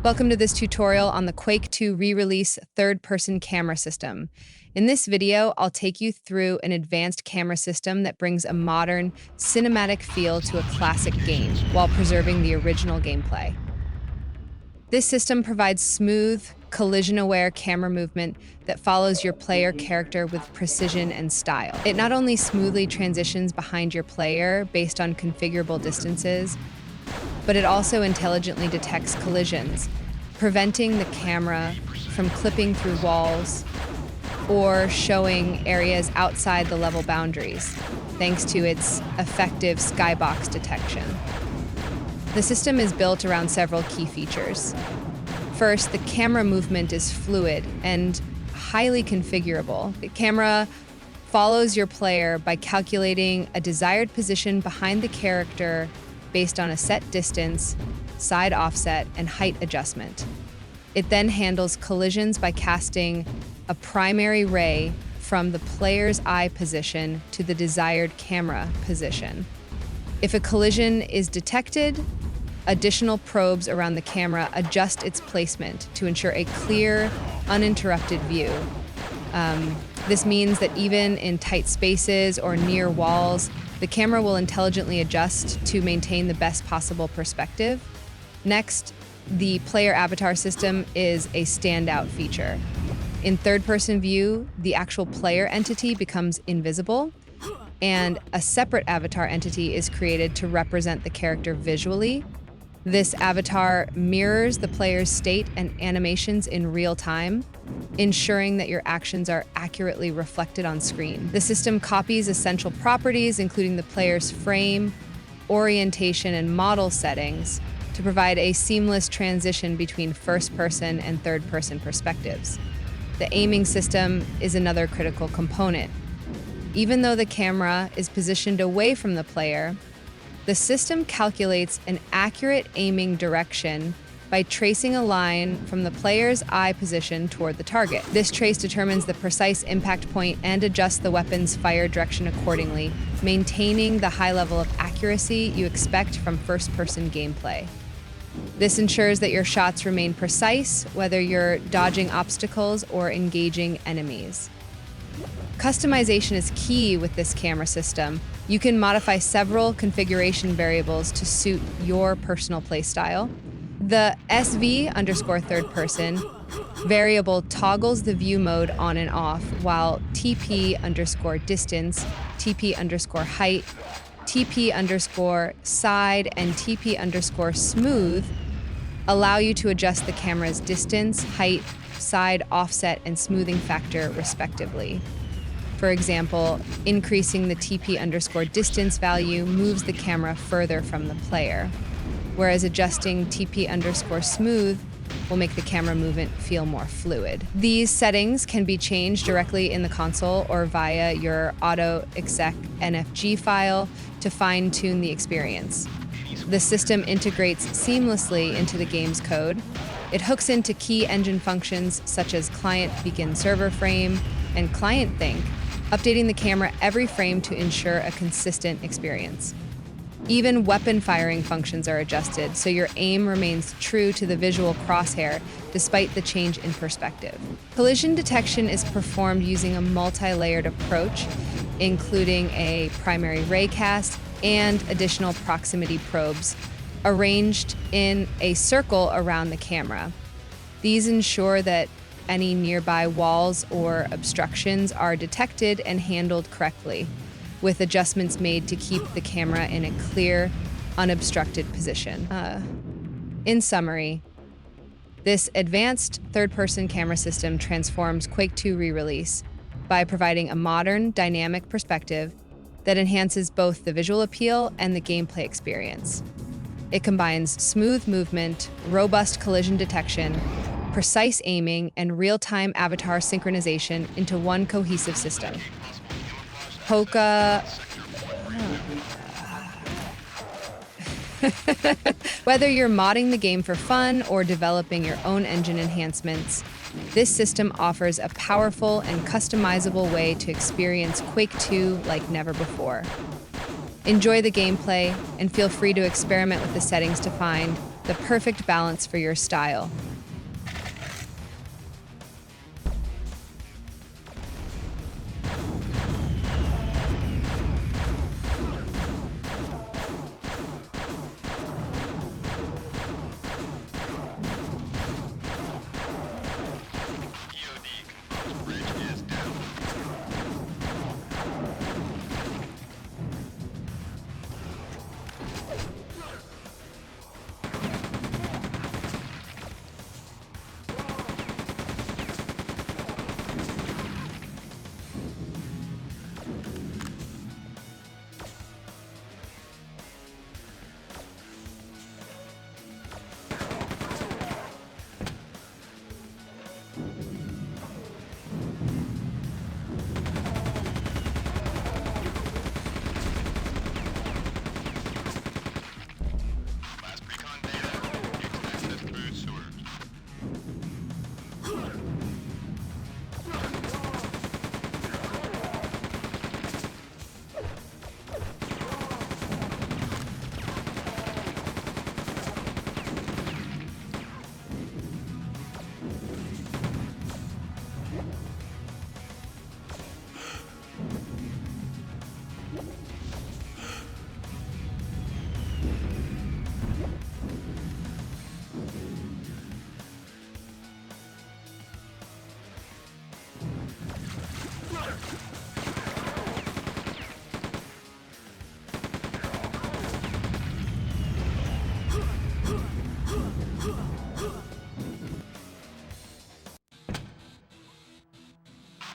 Welcome to this tutorial on the Quake 2 re-release third-person camera system. In this video, I'll take you through an advanced camera system that brings a modern, cinematic feel to a classic game while preserving the original gameplay. This system provides smooth, collision-aware camera movement that follows your player character with precision and style. It not only smoothly transitions behind your player based on configurable distances, but it also intelligently detects collisions, preventing the camera from clipping through walls or showing areas outside the level boundaries, thanks to its effective skybox detection. The system is built around several key features. First, the camera movement is fluid and highly configurable. The camera follows your player by calculating a desired position behind the character based on a set distance, side offset, and height adjustment. It then handles collisions by casting a primary ray from the player's eye position to the desired camera position. If a collision is detected, additional probes around the camera adjust its placement to ensure a clear, uninterrupted view. This means that even in tight spaces or near walls, the camera will intelligently adjust to maintain the best possible perspective. Next, the player avatar system is a standout feature. In third-person view, the actual player entity becomes invisible, and a separate avatar entity is created to represent the character visually. This avatar mirrors the player's state and animations in real time, ensuring that your actions are accurately reflected on screen. The system copies essential properties, including the player's frame, orientation, and model settings, to provide a seamless transition between first-person and third-person perspectives. The aiming system is another critical component. Even though the camera is positioned away from the player, the system calculates an accurate aiming direction by tracing a line from the player's eye position toward the target. This trace determines the precise impact point and adjusts the weapon's fire direction accordingly, maintaining the high level of accuracy you expect from first-person gameplay. This ensures that your shots remain precise, whether you're dodging obstacles or engaging enemies. Customization is key with this camera system. You can modify several configuration variables to suit your personal playstyle. The SV_third-person variable toggles the view mode on and off, while TP_distance, TP_height, TP_side, and TP_smooth allow you to adjust the camera's distance, height, side offset, and smoothing factor, respectively. For example, increasing the TP_distance value moves the camera further from the player, whereas adjusting TP_smooth will make the camera movement feel more fluid. These settings can be changed directly in the console or via your auto-exec NFG file to fine-tune the experience. The system integrates seamlessly into the game's code. It hooks into key engine functions such as client begin server frame and client think, updating the camera every frame to ensure a consistent experience. Even weapon firing functions are adjusted, so your aim remains true to the visual crosshair despite the change in perspective. Collision detection is performed using a multi-layered approach, including a primary raycast and additional proximity probes arranged in a circle around the camera. These ensure that any nearby walls or obstructions are detected and handled correctly, with adjustments made to keep the camera in a clear, unobstructed position. In summary, this advanced third-person camera system transforms Quake 2 re-release by providing a modern, dynamic perspective that enhances both the visual appeal and the gameplay experience. It combines smooth movement, robust collision detection, precise aiming, and real-time avatar synchronization into one cohesive system. Whether you're modding the game for fun or developing your own engine enhancements, this system offers a powerful and customizable way to experience Quake 2 like never before. Enjoy the gameplay and feel free to experiment with the settings to find the perfect balance for your style.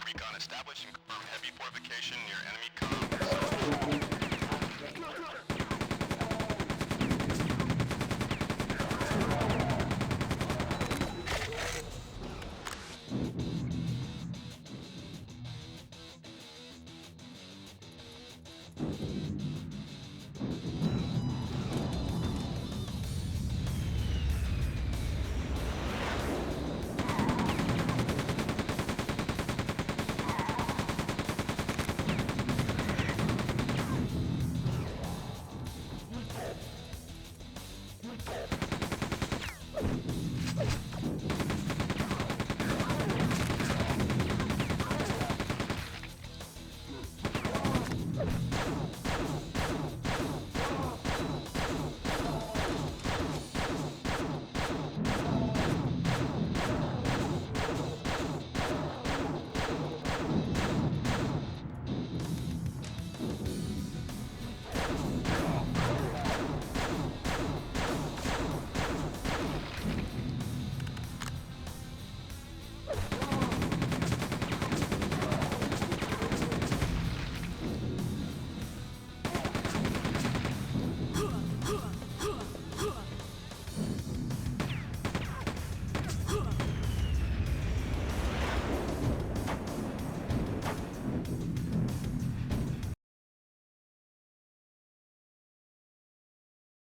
Recon establish and confirm heavy fortification near enemy comms.